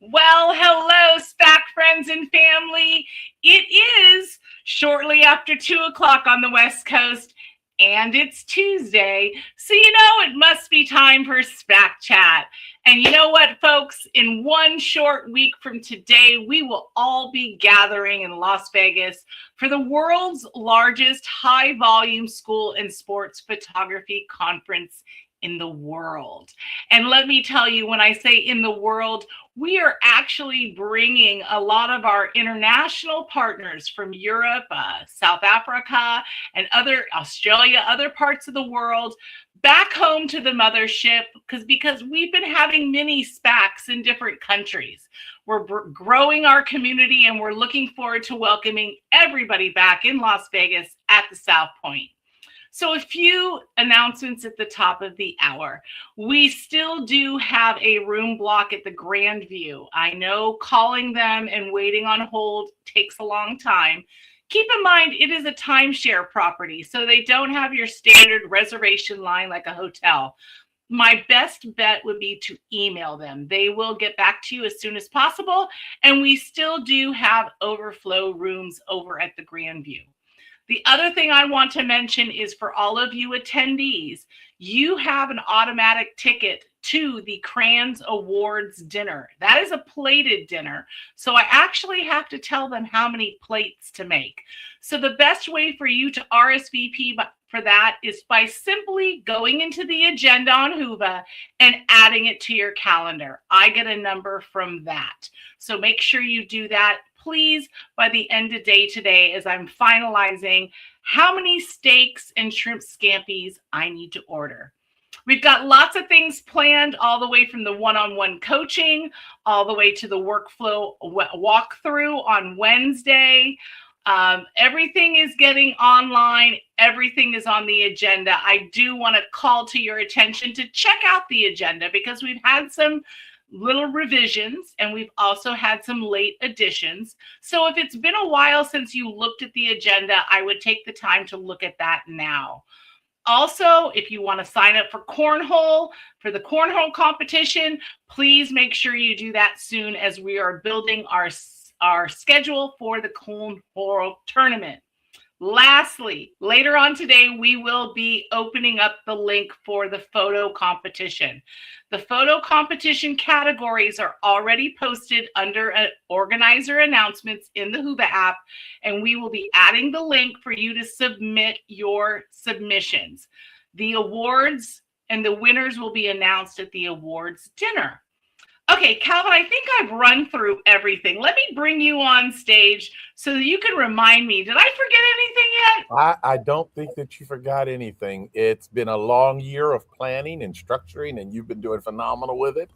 Well, hello, SPAC friends and family. It is shortly after 2 o'clock on the West Coast, and it's Tuesday. So, it must be time for SPAC chat. And you know what, folks? In one short week from today, we will all be gathering in Las Vegas for the world's largest high volume school and sports photography conference in the world. And let me tell you, when I say in the world, we are actually bringing a lot of our international partners from Europe, South Africa, and Australia, other parts of the world back home to the mothership because we've been having mini SPACs in different countries. We're growing our community and we're looking forward to welcoming everybody back in Las Vegas at the South Point. So a few announcements at the top of the hour. We still do have a room block at the Grand View. I know calling them and waiting on hold takes a long time. Keep in mind, it is a timeshare property, so they don't have your standard reservation line like a hotel. My best bet would be to email them. They will get back to you as soon as possible, and we still do have overflow rooms over at the Grand View. The other thing I want to mention is for all of you attendees, you have an automatic ticket to the Crans Awards dinner. That is a plated dinner. So I actually have to tell them how many plates to make. So the best way for you to RSVP for that is by simply going into the agenda on Whova and adding it to your calendar. I get a number from that. So make sure you do that. Please, by the end of day today, as I'm finalizing how many steaks and shrimp scampies I need to order. We've got lots of things planned, all the way from the one-on-one coaching, all the way to the workflow walkthrough on Wednesday. Everything is getting online. Everything is on the agenda. I do want to call to your attention to check out the agenda because we've had some little revisions and we've also had some late additions. So if it's been a while since you looked at the agenda, I would take the time to look at that now. Also, if you want to sign up for the cornhole competition, please make sure you do that soon as we are building our schedule for the cornhole tournament. Lastly, later on today, we will be opening up the link for the photo competition. The photo competition categories are already posted under organizer announcements in the Whova app, and we will be adding the link for you to submit your submissions. The awards and the winners will be announced at the awards dinner. Okay, Calvin, I think I've run through everything. Let me bring you on stage so that you can remind me. Did I forget anything yet? I don't think that you forgot anything. It's been a long year of planning and structuring, and you've been doing phenomenal with it.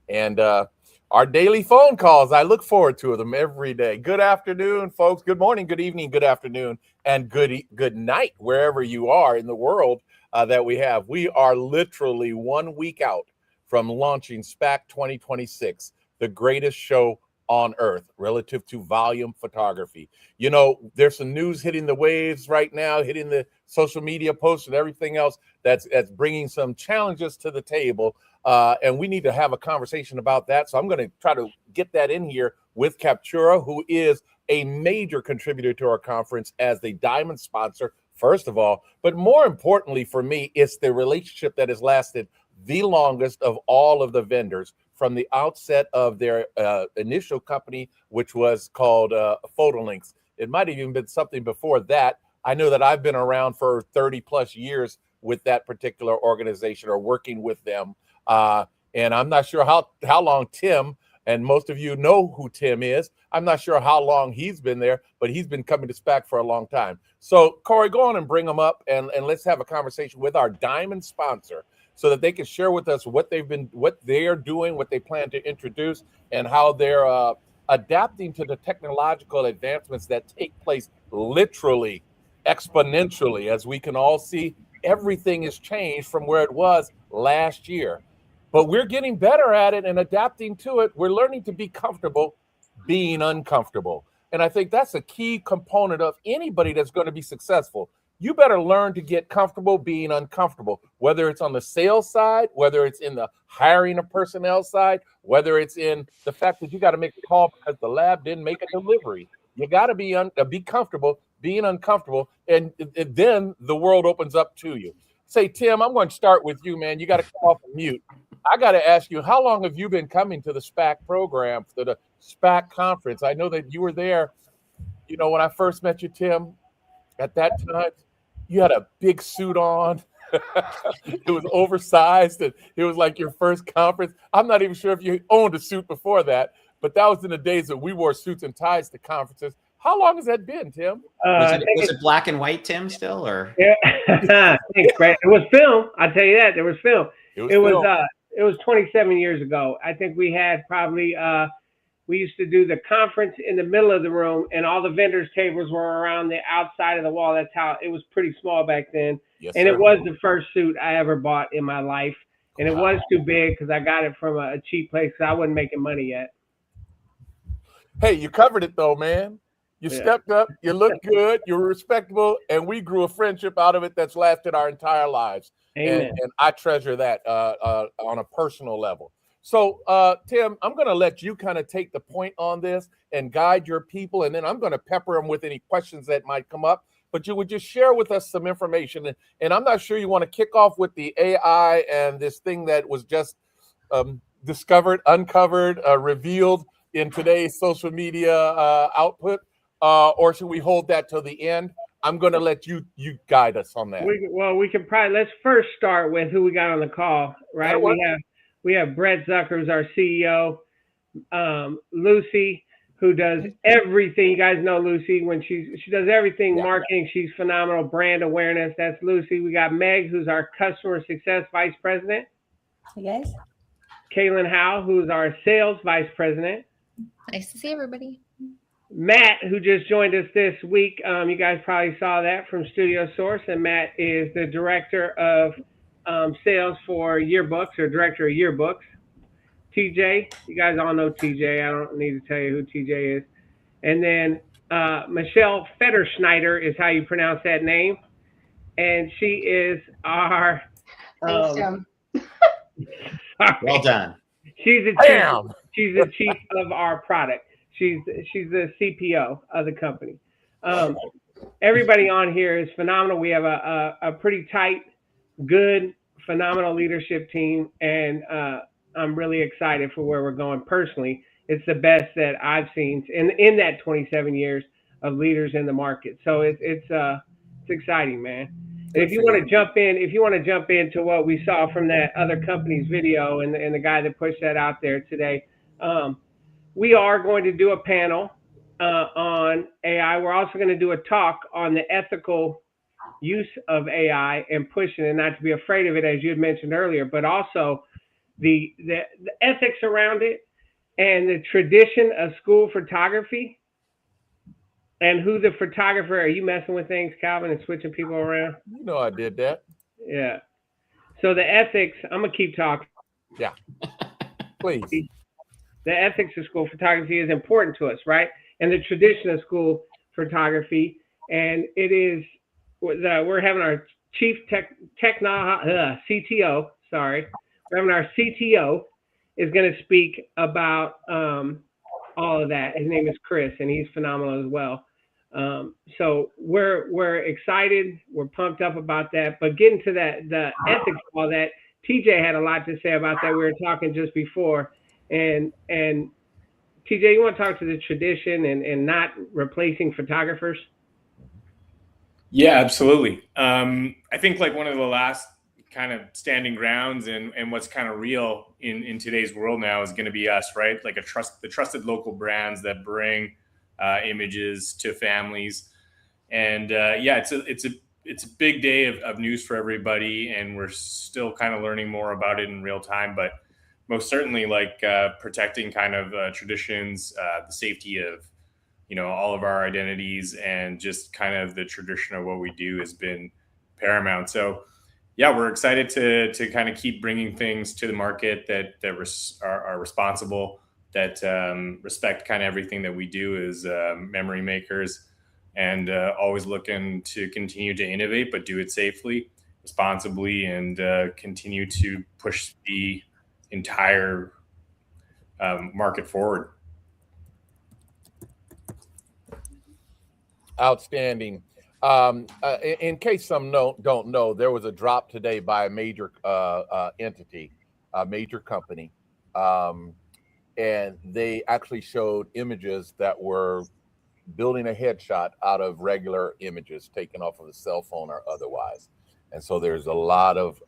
And our daily phone calls, I look forward to them every day. Good afternoon, folks. Good morning, good evening, good afternoon, and good night, wherever you are in the world that we have. We are literally 1 week out from launching SPAC 2026, the greatest show on earth relative to volume photography. There's some news hitting the waves right now, hitting the social media posts and everything else that's bringing some challenges to the table. And we need to have a conversation about that. So I'm going to try to get that in here with Captura, who is a major contributor to our conference as the diamond sponsor, first of all. But more importantly for me, it's the relationship that has lasted the longest of all of the vendors from the outset of their initial company, which was called Photolinks. It might have even been something before that. I know that I've been around for 30 plus years with that particular organization or working with them. And I'm not sure how long Tim, and most of you know who Tim is. I'm not sure how long he's been there, but he's been coming to SPAC for a long time. So Corey, go on and bring them up and let's have a conversation with our diamond sponsor, so that they can share with us what they're doing, what they plan to introduce, and how they're adapting to the technological advancements that take place literally exponentially. As we can all see, everything has changed from where it was last year. But we're getting better at it and adapting to it. We're learning to be comfortable being uncomfortable. And I think that's a key component of anybody that's going to be successful. you better learn to get comfortable being uncomfortable, whether it's on the sales side, whether it's in the hiring of personnel side, whether it's in the fact that you got to make a call because the lab didn't make a delivery. You got to be comfortable being uncomfortable, and then the world opens up to you. Say, Tim, I'm going to start with you, man. You got to come off of mute. I got to ask you, how long have you been coming to the SPAC program, to the SPAC conference? I know that you were there, when I first met you, Tim. At that time, you had a big suit on. It was oversized, and it was like your first conference. I'm not even sure if you owned a suit before that, but that was in the days that we wore suits and ties to conferences. How long has that been, Tim? Was it black and white, Tim, still, or? Yeah. Thanks, Brad. It was film. I'll tell you that. There was film. It was 27 years ago. I think we had probably we used to do the conference in the middle of the room, and all the vendors' tables were around the outside of the wall. That's how it was, pretty small back then. Yes, and sir. It was the first suit I ever bought in my life. And it was too big because I got it from a cheap place because I wasn't making money yet. Hey, you covered it though, man. You stepped up, you looked good, you were respectable, and we grew a friendship out of it that's lasted our entire lives. Amen. And I treasure that on a personal level. So, Tim, I'm going to let you kind of take the point on this and guide your people, and then I'm going to pepper them with any questions that might come up. But you would just share with us some information. And I'm not sure you want to kick off with the AI and this thing that was just discovered, uncovered, revealed in today's social media output, or should we hold that till the end? I'm going to let you guide us on that. We can probably, let's first start with who we got on the call, right? We have Brett Zucker, who's our CEO, Lucy, who does everything. You guys know Lucy when she does everything marketing. She's phenomenal. Brand awareness. That's Lucy. We got Meg, who's our customer success vice president. Hey guys. Kaylin Howe, who's our sales vice president. Nice to see everybody. Matt, who just joined us this week. You guys probably saw that from Studio Source, and Matt is the director of sales for yearbooks, or director of yearbooks. TJ, you guys all know TJ. I don't need to tell you who TJ is. And then Michelle Federschneider is how you pronounce that name. And she is our... Thanks, Tim. Well done. She's the chief of our product. She's the CPO of the company. Everybody on here is phenomenal. We have a pretty tight, good, phenomenal leadership team, and I'm really excited for where we're going personally. It's the best that I've seen in that 27 years of leaders in the market. So it's exciting, man. And if you want to jump into what we saw from that other company's video and the guy that pushed that out there today, we are going to do a panel on AI. We're also going to do a talk on the ethical use of AI and pushing it, not to be afraid of it, as you had mentioned earlier, but also the ethics around it and the tradition of school photography and who the photographer. Are you messing with things, Calvin, and switching people around? You know I did that. Yeah. So the ethics, I'm going to keep talking. Yeah. Please. The ethics of school photography is important to us, right? And the tradition of school photography. And it is, we're having our chief CTO, sorry. We're having our CTO is going to speak about all of that. His name is Chris, and he's phenomenal as well. So we're excited. We're pumped up about that. But getting to the ethics of all that, TJ had a lot to say about that. We were talking just before. And TJ, you want to talk to the tradition and not replacing photographers? Yeah, absolutely. I think like one of the last kind of standing grounds and what's kind of real in today's world now is going to be us, right? Like the trusted local brands that bring images to families. And it's a big day of news for everybody, and we're still kind of learning more about it in real time. But most certainly, like protecting kind of traditions, the safety of all of our identities, and just kind of the tradition of what we do has been paramount. So yeah, we're excited to kind of keep bringing things to the market that are responsible, that respect kind of everything that we do as memory makers. and always looking to continue to innovate, but do it safely, responsibly, and continue to push the entire market forward. Outstanding. In case some don't know, there was a drop today by a major entity, a major company, and they actually showed images that were building a headshot out of regular images taken off of a cell phone or otherwise. And so there's a lot of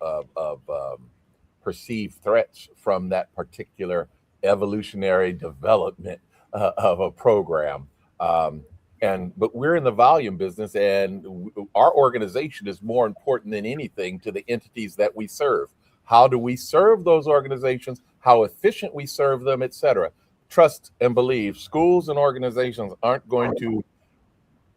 perceived threats from that particular evolutionary development of a program. But we're in the volume business, and our organization is more important than anything to the entities that we serve. How do we serve those organizations? How efficient we serve them, et cetera. Trust and believe schools and organizations aren't going to,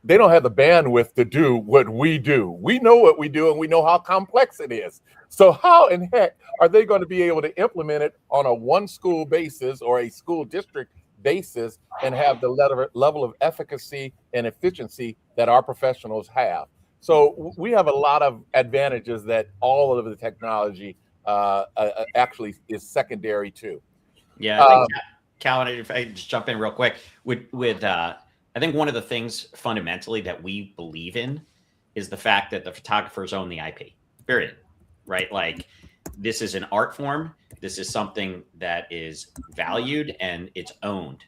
they don't have the bandwidth to do what we do. We know what we do, and we know how complex it is. So how in heck are they going to be able to implement it on a one school basis or a school district basis and have the level of efficacy and efficiency that our professionals have? So we have a lot of advantages that all of the technology actually is secondary to. Yeah, I think, Calvin, if I just jump in real quick, I think one of the things fundamentally that we believe in is the fact that the photographers own the IP, period, right? Like, this is an art form. This is something that is valued and it's owned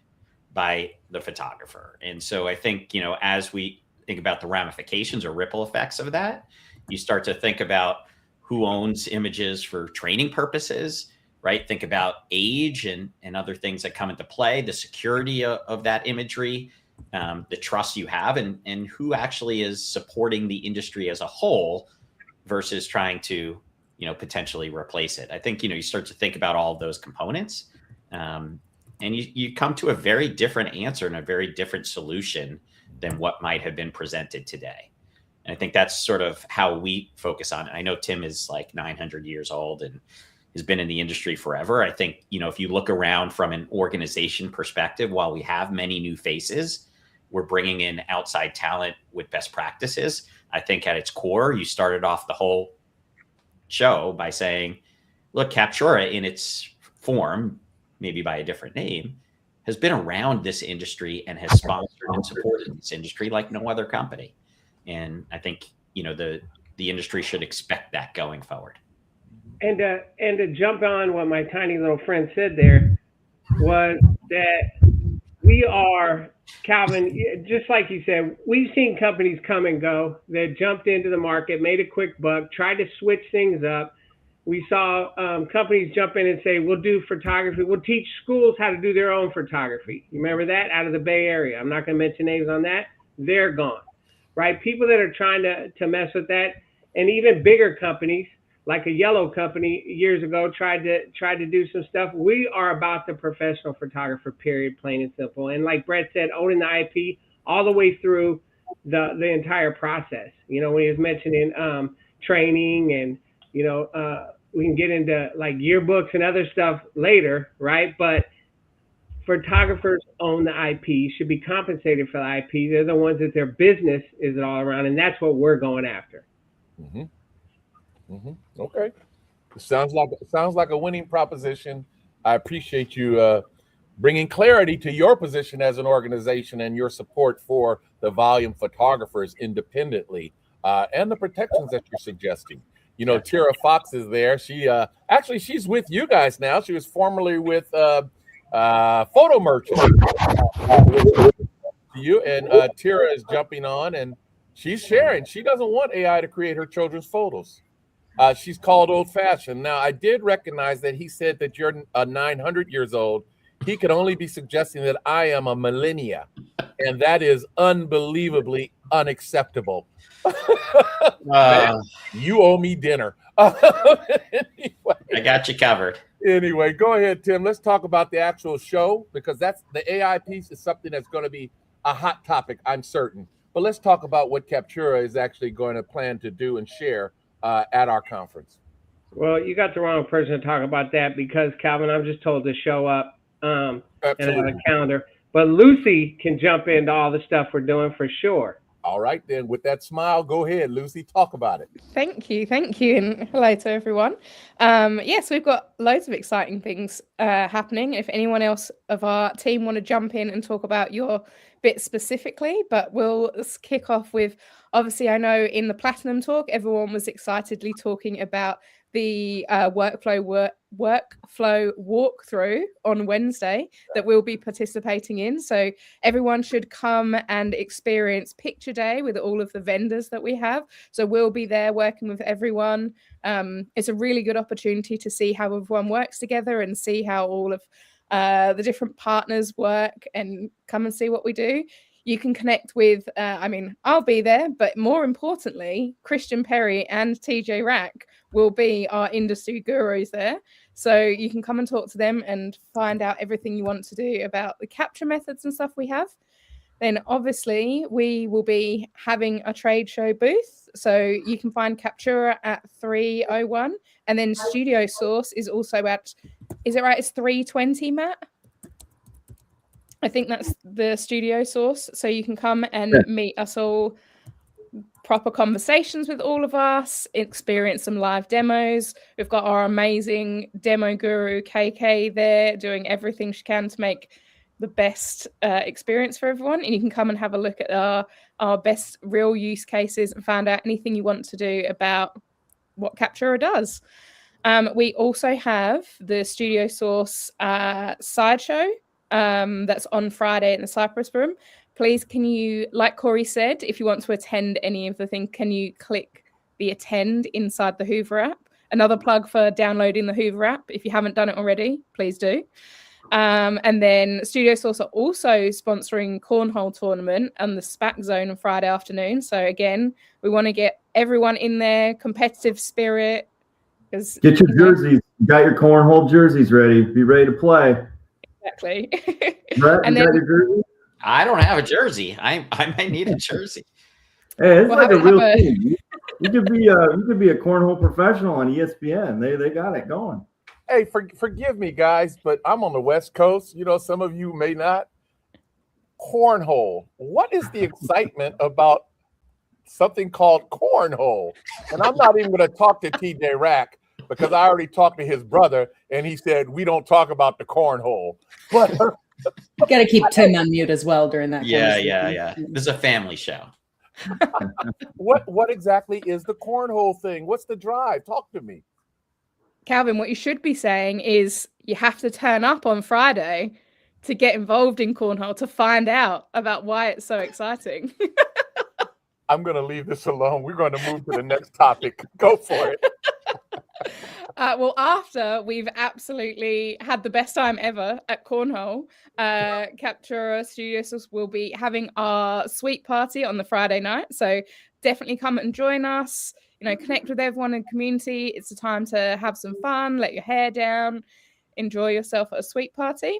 by the photographer. And so I think, as we think about the ramifications or ripple effects of that, you start to think about who owns images for training purposes, right? Think about age and other things that come into play, the security of that imagery, the trust you have, and who actually is supporting the industry as a whole versus trying to, potentially replace it. I think, you start to think about all of those components, and you come to a very different answer and a very different solution than what might have been presented today. And I think that's sort of how we focus on it. I know Tim is like 900 years old and has been in the industry forever. I think, if you look around from an organization perspective, while we have many new faces, we're bringing in outside talent with best practices. I think at its core, you started off the whole show by saying, look, Captura in its form, maybe by a different name, has been around this industry and has sponsored and supported this industry like no other company. And I think, the industry should expect that going forward. And to jump on what my tiny little friend said there was that we are, Calvin, just like you said, we've seen companies come and go that jumped into the market, made a quick buck, tried to switch things up. We saw companies jump in and say, we'll do photography. We'll teach schools how to do their own photography. You remember that out of the Bay Area? I'm not going to mention names on that. They're gone, right? People that are trying to mess with that, and even bigger companies, like a yellow company years ago tried to do some stuff. We are about the professional photographer, period, plain and simple. And like Brett said, owning the IP all the way through the entire process. When he was mentioning training and, we can get into like yearbooks and other stuff later, right? But photographers own the IP, should be compensated for the IP. They're the ones that their business is all around, and that's what we're going after. Mm-hmm. Mm-hmm. Okay. Sounds like a winning proposition. I appreciate you bringing clarity to your position as an organization and your support for the volume photographers independently, and the protections that you're suggesting. Tira Fox is there. She actually she's with you guys now. She was formerly with Photo Merchant. You and Tira is jumping on, and she's sharing. She doesn't want AI to create her children's photos. She's called old-fashioned. Now, I did recognize that he said that you're 900 years old. He could only be suggesting that I am a millennia, and that is unbelievably unacceptable. You owe me dinner. Anyway, I got you covered. Anyway, go ahead, Tim. Let's talk about the actual show, because that's the AI piece is something that's going to be a hot topic, I'm certain. But let's talk about what Captura is actually going to plan to do and share at our conference. Well, you got the wrong person to talk about that, because Calvin, I'm just told to show up and have a calendar. But Lucy can jump into all the stuff we're doing for sure. All right, then, with that smile, go ahead, Lucy, talk about it. Thank you, and hello to everyone. Yes, we've got loads of exciting things happening. If anyone else of our team want to jump in and talk about your bit specifically, but we'll kick off with, obviously, I know in the Platinum talk, everyone was excitedly talking about the workflow walkthrough on Wednesday that we'll be participating in. So everyone should come and experience Picture Day with all of the vendors that we have. So we'll be there working with everyone. It's a really good opportunity to see how everyone works together and see how all of the different partners work and come and see what we do. You can connect with, I'll be there, but more importantly, Christian Perry and TJ Rack will be our industry gurus there. So you can come and talk to them and find out everything you want to do about the capture methods and stuff we have. Then obviously we will be having a trade show booth. So you can find Captura at 301. And then Studio Source is also at, is it right? It's 320, Matt? I think that's the Studio Source. So you can come and meet us all, proper conversations with all of us, experience some live demos. We've got our amazing demo guru, KK, there doing everything she can to make the best experience for everyone. And you can come and have a look at our best real use cases and find out anything you want to do about what Captura does. We also have the Studio Source sideshow. That's on Friday in the Cypress Room. Please, can you, like Corey said, if you want to attend any of the things, can you click the attend inside the Hoover app? Another plug for downloading the Hoover app. If you haven't done it already, please do. And then Studio Source are also sponsoring Cornhole Tournament and the SPAC Zone on Friday afternoon. So again, we want to get everyone in there, competitive spirit. Get your jerseys. You got your cornhole jerseys ready. Be ready to play. Exactly. Brett, And you then, got your jersey? I don't have a jersey. I might need a jersey. Hey, it's Well, like a have real a- thing. You could be a cornhole professional on ESPN. They got it going. Hey, forgive me, guys, but I'm on the West Coast. You know, some of you may not. Cornhole. What is the excitement about something called cornhole? And I'm not even going to talk to TJ Rack because I already talked to his brother, and he said we don't talk about the cornhole. But you got to keep Tim on mute as well during that. Yeah. This is a family show. what exactly is the cornhole thing? What's the drive? Talk to me. Calvin, what you should be saying is you have to turn up on Friday to get involved in cornhole to find out about why it's so exciting. I'm going to leave this alone. We're going to move to the next topic. Go for it. Well, after we've absolutely had the best time ever at Cornhole, Captura Studios will be having our sweet party on the Friday night. So definitely come and join us. You know, connect with everyone in the community. It's a time to have some fun, let your hair down, enjoy yourself at a sweet party.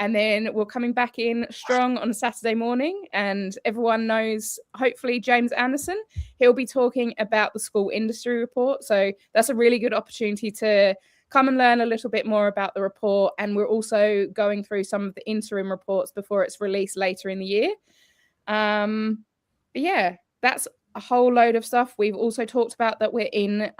And then we're coming back in strong on a Saturday morning. And everyone knows, hopefully, James Anderson. He'll be talking about the school industry report. So that's a really good opportunity to come and learn a little bit more about the report. And we're also going through some of the interim reports before it's released later in the year. But yeah, that's a whole load of stuff. We've also talked about that we're in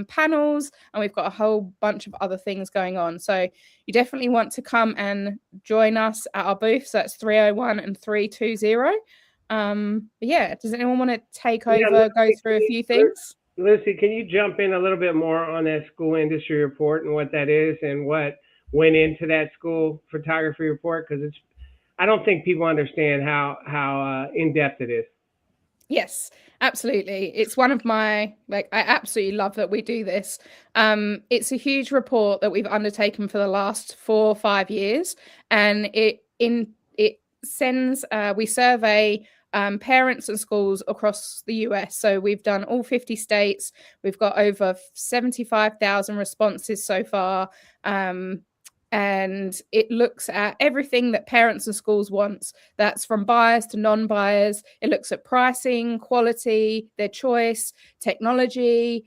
panels, and we've got a whole bunch of other things going on. So you definitely want to come and join us at our booth. So that's 301 and 320. Yeah, does anyone want to take over, go through a few things? Lucy, can you jump in a little bit more on that school industry report and what that is and what went into that school photography report? Because I don't think people understand how in-depth it is. Yes, absolutely. It's one of my, I absolutely love that we do this. It's a huge report that we've undertaken for the last 4 or 5 years. And we survey parents and schools across the US. So we've done all 50 states. We've got over 75,000 responses so far. And it looks at everything that parents and schools want. That's from buyers to non-buyers. It looks at pricing, quality, their choice, technology,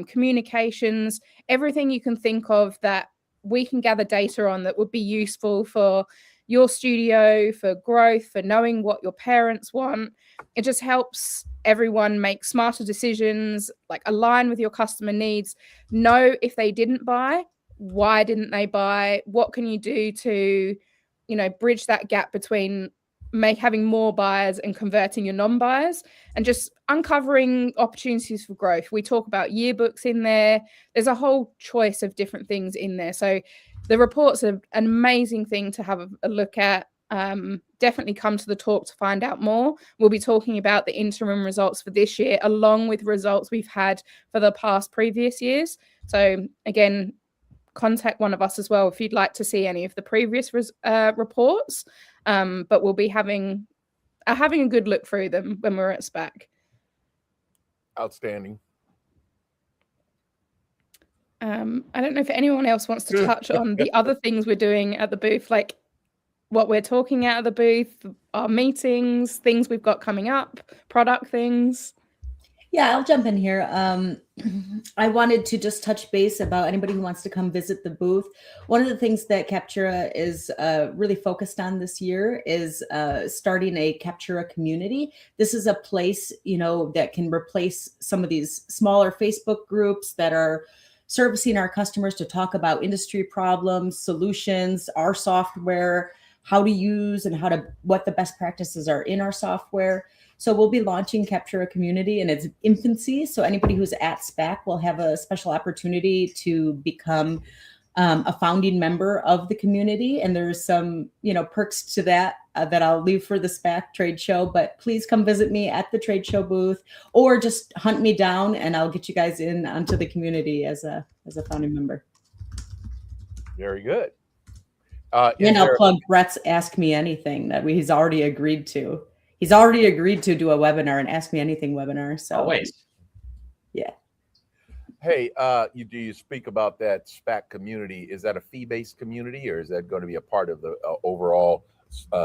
communications, everything you can think of that we can gather data on that would be useful for your studio, for growth, for knowing what your parents want. It just helps everyone make smarter decisions, like align with your customer needs, know if they didn't buy, why didn't they buy, what can you do to, bridge that gap between having more buyers and converting your non-buyers, and just uncovering opportunities for growth. We talk about yearbooks in there. There's a whole choice of different things in there. So the report's an amazing thing to have a look at. Definitely come to the talk to find out more. We'll be talking about the interim results for this year, along with results we've had for the previous years. So again, contact one of us as well if you'd like to see any of the previous reports. But we'll be having a good look through them when we're at SPAC. Outstanding. I don't know if anyone else wants to touch on the other things we're doing at the booth, like what we're talking at the booth, our meetings, things we've got coming up, product things. Yeah, I'll jump in here. I wanted to just touch base about anybody who wants to come visit the booth. One of the things that Captura is really focused on this year is starting a Captura community. This is a place, that can replace some of these smaller Facebook groups that are servicing our customers to talk about industry problems, solutions, our software, how to use and what the best practices are in our software. So we'll be launching Captura Community in its infancy. So anybody who's at SPAC will have a special opportunity to become a founding member of the community. And there's some, perks to that that I'll leave for the SPAC trade show. But please come visit me at the trade show booth, or just hunt me down and I'll get you guys in onto the community as a founding member. Very good. And I'll plug Brett's Ask Me Anything that he's already agreed to. He's already agreed to do a webinar, and Ask Me Anything webinar. So always. Yeah. Hey, you speak about that SPAC community. Is that a fee-based community, or is that going to be a part of the overall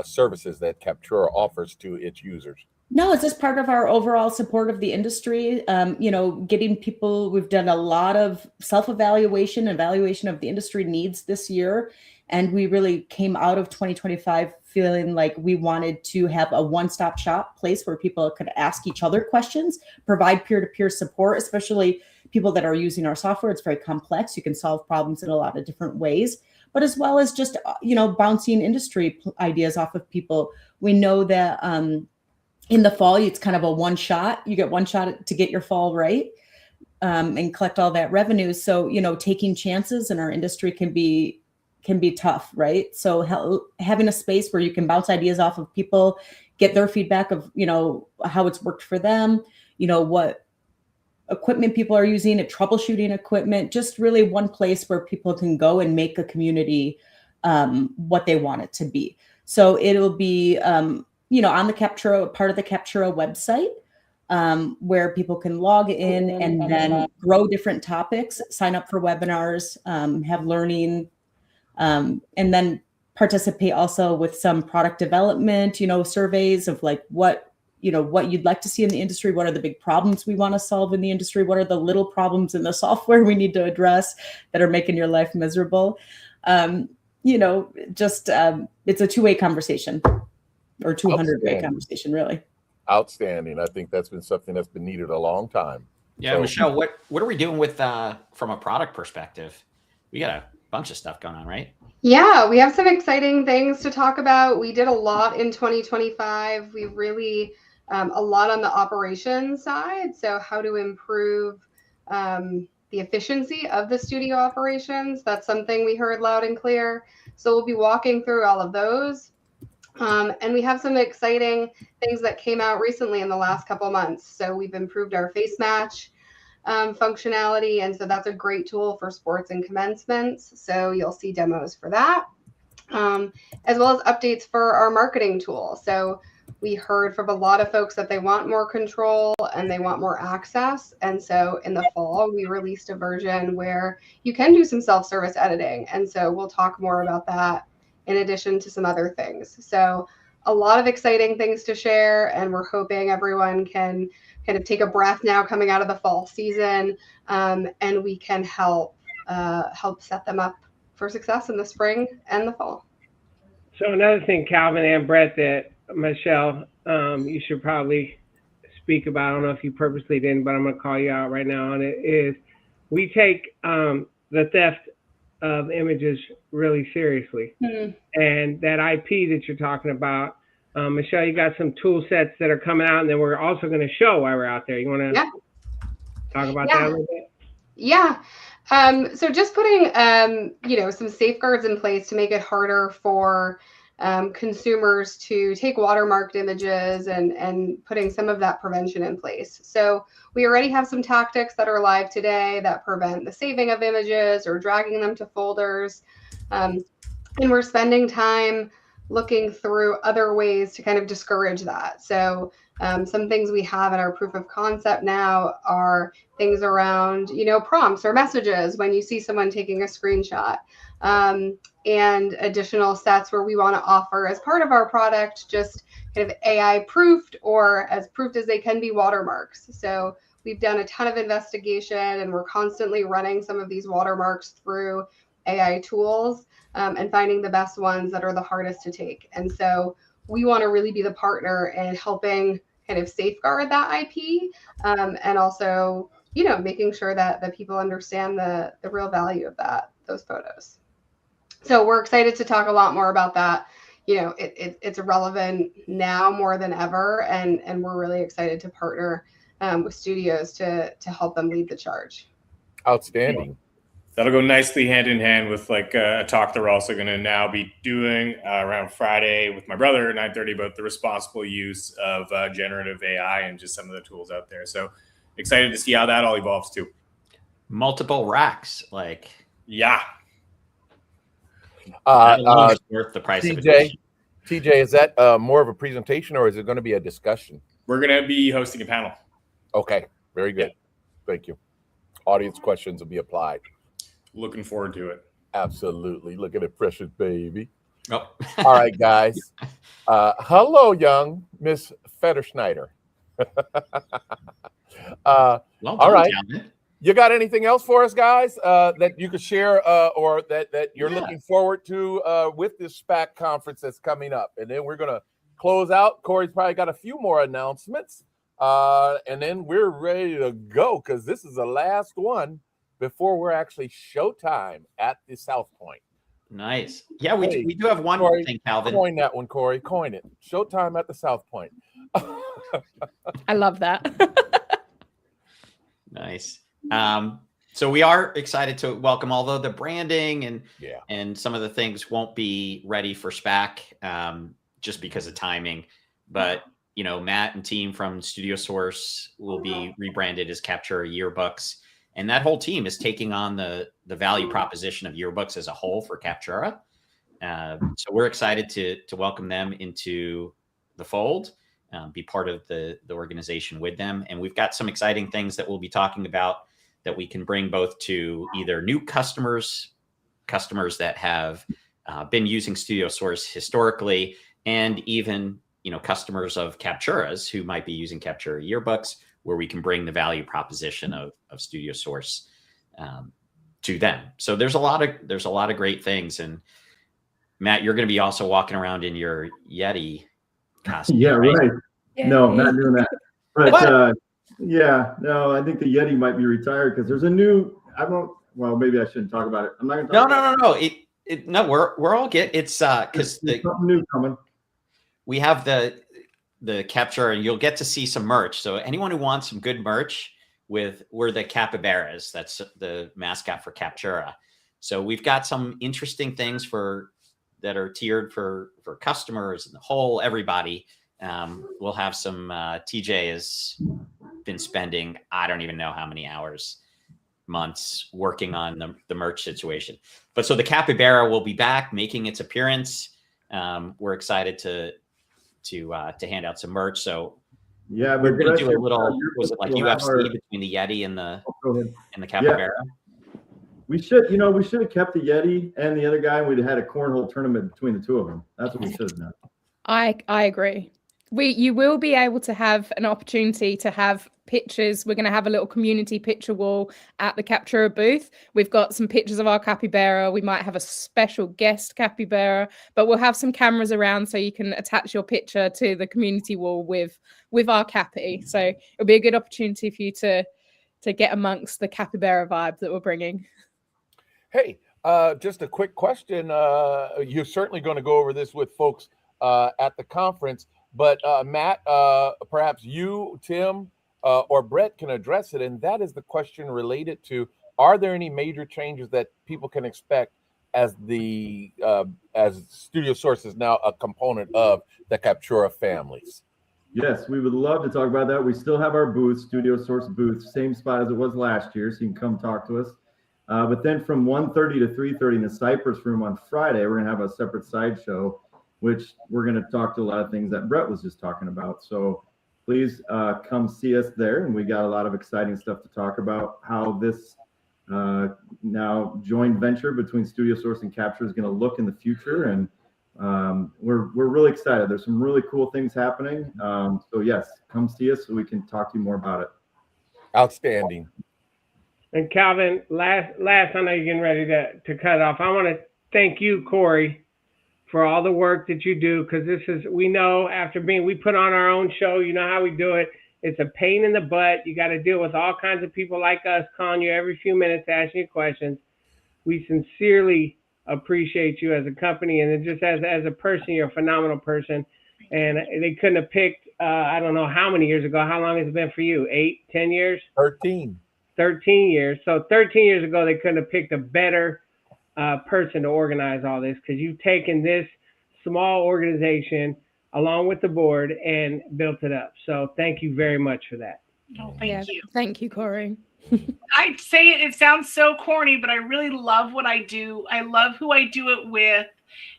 services that Captura offers to its users? No, it's just part of our overall support of the industry. Getting people, we've done a lot of self-evaluation, evaluation of the industry needs this year. And we really came out of 2025 feeling like we wanted to have a one-stop shop place where people could ask each other questions, provide peer-to-peer support, especially people that are using our software. It's very complex. You can solve problems in a lot of different ways, but as well as just, bouncing industry ideas off of people. We know that in the fall, it's kind of a one shot. You get one shot to get your fall right and collect all that revenue. So, taking chances in our industry can be tough, right? So having a space where you can bounce ideas off of people, get their feedback of, how it's worked for them, what equipment people are using, troubleshooting equipment, just really one place where people can go and make a community what they want it to be. So it'll be, on the Captura, part of the Captura website, where people can log in and then grow different topics, sign up for webinars, have learning, and then participate also with some product development, surveys of like what you'd like to see in the industry. What are the big problems we want to solve in the industry? What are the little problems in the software we need to address that are making your life miserable? It's a two-way conversation, or 200-way conversation, really. Outstanding. I think that's been something that's been needed a long time. Yeah, so, Michelle, what are we doing with from a product perspective? We got a bunch of stuff going on, right? Yeah, we have some exciting things to talk about. We did a lot in 2025. We really a lot on the operations side. So how to improve the efficiency of the studio operations. That's something we heard loud and clear. So we'll be walking through all of those. And we have some exciting things that came out recently in the last couple of months. So we've improved our face match functionality. And so that's a great tool for sports and commencements. So you'll see demos for that, as well as updates for our marketing tool. So we heard from a lot of folks that they want more control and they want more access. And so in the fall, we released a version where you can do some self-service editing. And so we'll talk more about that in addition to some other things. So a lot of exciting things to share. And we're hoping everyone can kind of take a breath now coming out of the fall season, and we can help set them up for success in the spring and the fall. So another thing, Calvin and Brett, that Michelle, you should probably speak about. I don't know if you purposely didn't, but I'm going to call you out right now on it. Is we take the theft of images really seriously, and that IP that you're talking about, Michelle, you got some tool sets that are coming out, and then we're also going to show while we're out there. You want to talk about that a little bit? Yeah. So just putting, some safeguards in place to make it harder for consumers to take watermarked images and putting some of that prevention in place. So we already have some tactics that are live today that prevent the saving of images or dragging them to folders. And we're spending time looking through other ways to kind of discourage that. So some things we have in our proof of concept now are things around, prompts or messages when you see someone taking a screenshot, and additional sets where we want to offer as part of our product, just kind of AI proofed or as proofed as they can be watermarks. So we've done a ton of investigation and we're constantly running some of these watermarks through AI tools and finding the best ones that are the hardest to take. And so we want to really be the partner in helping kind of safeguard that IP, and also, making sure that people understand the real value of those photos. So we're excited to talk a lot more about that. It's relevant now more than ever, and we're really excited to partner with studios to help them lead the charge. Outstanding. That'll go nicely hand in hand with like a talk that we're also going to now be doing around Friday with my brother at 9:30 about the responsible use of generative AI and just some of the tools out there. So excited to see how that all evolves too. Multiple racks, yeah. Worth the price of admission. TJ, is that more of a presentation or is it going to be a discussion? We're going to be hosting a panel. Okay, very good. Thank you. Audience questions will be applied. Looking forward to it. Absolutely. Look at it, precious baby. Oh. All right, guys. Hello, young Miss Federschneider. Well all right. Calvin. You got anything else for us, guys, that you could share or that you're looking forward to with this SPAC conference that's coming up? And then we're going to close out. Corey's probably got a few more announcements. And then we're ready to go because this is the last one before we're actually showtime at the South Point. Nice. Yeah, we do have one Corey, thing, Calvin. Coin that one, Corey. Coin it. Showtime at the South Point. I love that. Nice. So we are excited to welcome, although the branding and some of the things won't be ready for SPAC just because of timing. But, Matt and team from Studio Source will be rebranded as Capture Yearbooks. And that whole team is taking on the value proposition of yearbooks as a whole for Captura. So we're excited to welcome them into the fold, be part of the organization with them. And we've got some exciting things that we'll be talking about that we can bring both to either new customers that have been using Studio Source historically, and even customers of Captura's who might be using Captura yearbooks, where we can bring the value proposition of Studio Source to them. So there's a lot of great things. And Matt, you're going to be also walking around in your Yeti costume. Yeah, right. Yeah. No, not doing that. But no, I think the Yeti might be retired because there's a new. Well, maybe I shouldn't talk about it. I'm not going to talk about it. No. We're all good. It's because something new coming. We have the capture, and you'll get to see some merch. So anyone who wants some good merch, we're the capybaras. That's the mascot for Captura. So we've got some interesting things that are tiered for customers and the whole everybody. We'll have some. TJ has been spending I don't even know how many hours, months working on the merch situation. But so the capybara will be back making its appearance. We're excited to hand out some merch. So yeah, we're going to do a little, was it like UFC between the Yeti and the capybara? Yeah. We should have kept the Yeti and the other guy. And we'd have had a cornhole tournament between the two of them. That's what we should have done. I agree. You will be able to have an opportunity to have pictures. We're going to have a little community picture wall at the Captura booth. We've got some pictures of our capybara. We might have a special guest capybara, but we'll have some cameras around so you can attach your picture to the community wall with our cappy. So it'll be a good opportunity for you to get amongst the capybara vibe that we're bringing. Hey, just a quick question. You're certainly going to go over this with folks at the conference, but Matt, perhaps you, Tim, or Brett can address it. And that is the question related to, are there any major changes that people can expect as Studio Source is now a component of the Captura families? Yes, we would love to talk about that. We still have our booth, Studio Source booth, same spot as it was last year, so you can come talk to us. But then from 1:30 to 3:30 in the Cypress Room on Friday, we're going to have a separate sideshow, which we're going to talk to a lot of things that Brett was just talking about. So please come see us there. And we got a lot of exciting stuff to talk about, how this now joint venture between Studio Source and Captura is going to look in the future. And we're really excited. There's some really cool things happening. So yes, come see us so we can talk to you more about it. Outstanding. And Calvin, last, I know you're getting ready to cut off. I want to thank you, Corey, for all the work that you do, because we know we put on our own show, you know how we do it. It's a pain in the butt. You got to deal with all kinds of people like us calling you every few minutes to ask you questions. We sincerely appreciate you as a company, and just as a person, you're a phenomenal person. And they couldn't have picked, I don't know how many years ago. How long has it been for you? 8, 10 years? 13 years. So 13 years ago, they couldn't have picked a better person to organize all this, because you've taken this small organization along with the board and built it up. So thank you very much for that. Oh, thank you. Thank you, Corey. I say it sounds so corny, but I really love what I do. I love who I do it with,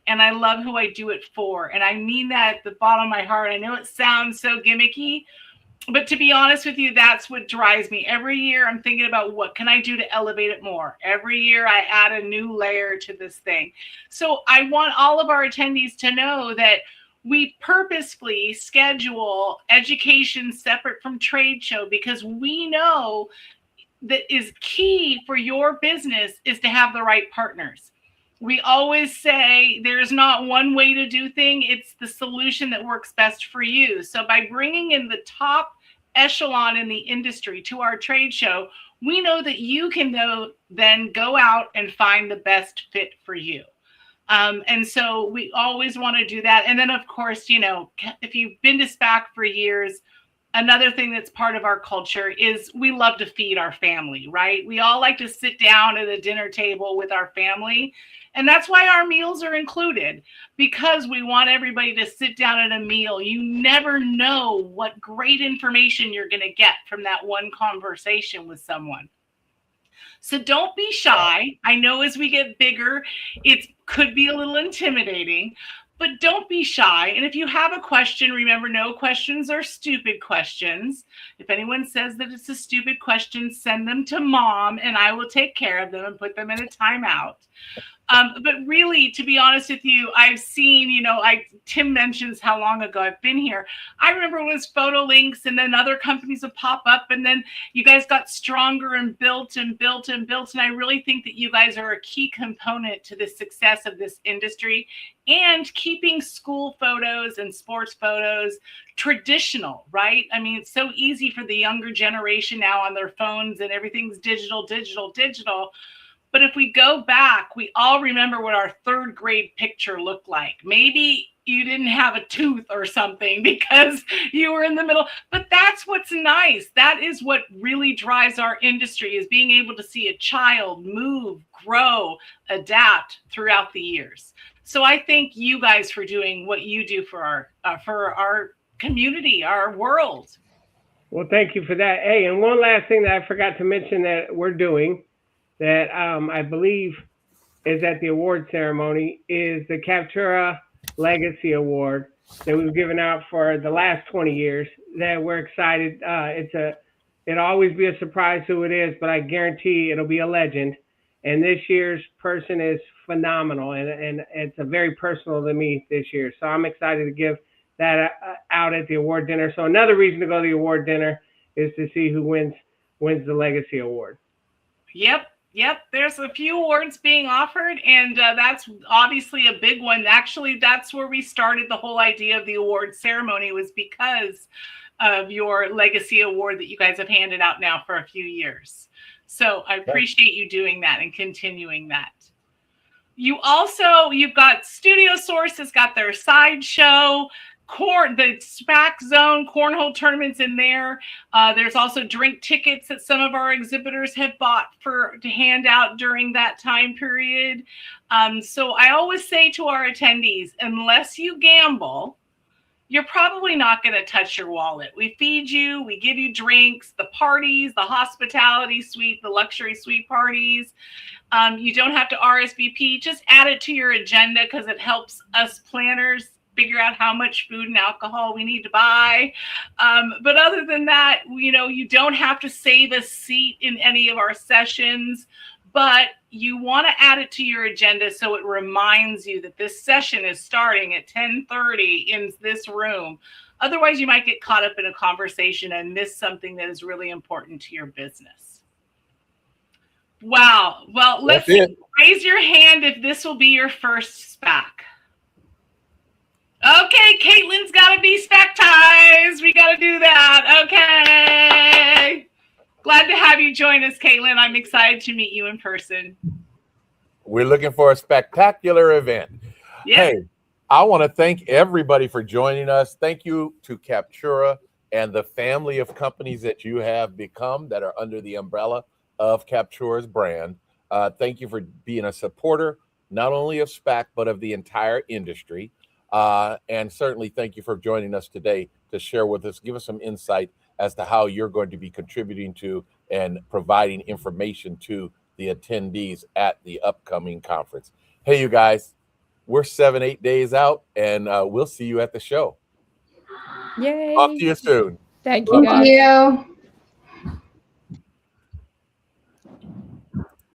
and I love who I do it for. And I mean that at the bottom of my heart. I know it sounds so gimmicky, but to be honest with you, that's what drives me. Every year I'm thinking about what can I do to elevate it more. Every year I add a new layer to this thing. So I want all of our attendees to know that we purposefully schedule education separate from trade show, because we know that is key for your business is to have the right partners. We always say there's not one way to do things. It's the solution that works best for you. So by bringing in the top echelon in the industry to our trade show, we know that you can then go out and find the best fit for you. And so we always want to do that. And then, of course, if you've been to SPAC for years, another thing that's part of our culture is we love to feed our family, right? We all like to sit down at a dinner table with our family. And that's why our meals are included, because we want everybody to sit down at a meal. You never know what great information you're going to get from that one conversation with someone. So don't be shy. I know as we get bigger, it could be a little intimidating, but don't be shy. And if you have a question, remember, no questions are stupid questions. If anyone says that it's a stupid question, send them to Mom and I will take care of them and put them in a timeout. But really, to be honest with you, I've seen, Tim mentions how long ago I've been here. I remember when it was Photo Links, and then other companies would pop up, and then you guys got stronger and built and built and built. And I really think that you guys are a key component to the success of this industry and keeping school photos and sports photos traditional, right? I mean, it's so easy for the younger generation now on their phones, and everything's digital. But if we go back, we all remember what our third grade picture looked like. Maybe you didn't have a tooth or something because you were in the middle, but that's what's nice. That is what really drives our industry, is being able to see a child move, grow, adapt throughout the years. So I thank you guys for doing what you do for our community, our world. Well, thank you for that. Hey, and one last thing that I forgot to mention that we're doing, that I believe is at the award ceremony, is the Captura Legacy Award that we've given out for the last 20 years, that we're excited. It'll always be a surprise who it is, but I guarantee it'll be a legend. And this year's person is phenomenal, and it's a very personal to me this year. So I'm excited to give that out at the award dinner. So another reason to go to the award dinner is to see who wins the Legacy Award. Yep. There's a few awards being offered, and that's obviously a big one. Actually, that's where we started the whole idea of the award ceremony, was because of your Legacy Award that you guys have handed out now for a few years. So I appreciate you doing that and continuing that. You've got Studio Source has got their sideshow. The SPAC zone cornhole tournaments in there. There's also drink tickets that some of our exhibitors have bought to hand out during that time period. So I always say to our attendees, unless you gamble, you're probably not going to touch your wallet. We feed you, we give you drinks, the parties, the hospitality suite, the luxury suite parties. You don't have to RSVP. Just add it to your agenda because it helps us planners figure out how much food and alcohol we need to buy. But other than that, you don't have to save a seat in any of our sessions, but you want to add it to your agenda so it reminds you that this session is starting at 10:30 in this room. Otherwise, you might get caught up in a conversation and miss something that is really important to your business. Wow. Well, let's raise your hand if this will be your first SPAC. Okay, Caitlin's got to be SPAC ties. We got to do that. Okay. Glad to have you join us, Caitlin. I'm excited to meet you in person. We're looking for a spectacular event. Yep. Hey, I want to thank everybody for joining us. Thank you to Captura and the family of companies that you have become that are under the umbrella of Captura's brand. Thank you for being a supporter, not only of SPAC, but of the entire industry. And certainly thank you for joining us today to share with us, give us some insight as to how you're going to be contributing to and providing information to the attendees at the upcoming conference. Hey, you guys, we're 7-8 days out, and we'll see you at the show. Yay. Talk to you soon. Thank you, guys. Thank you.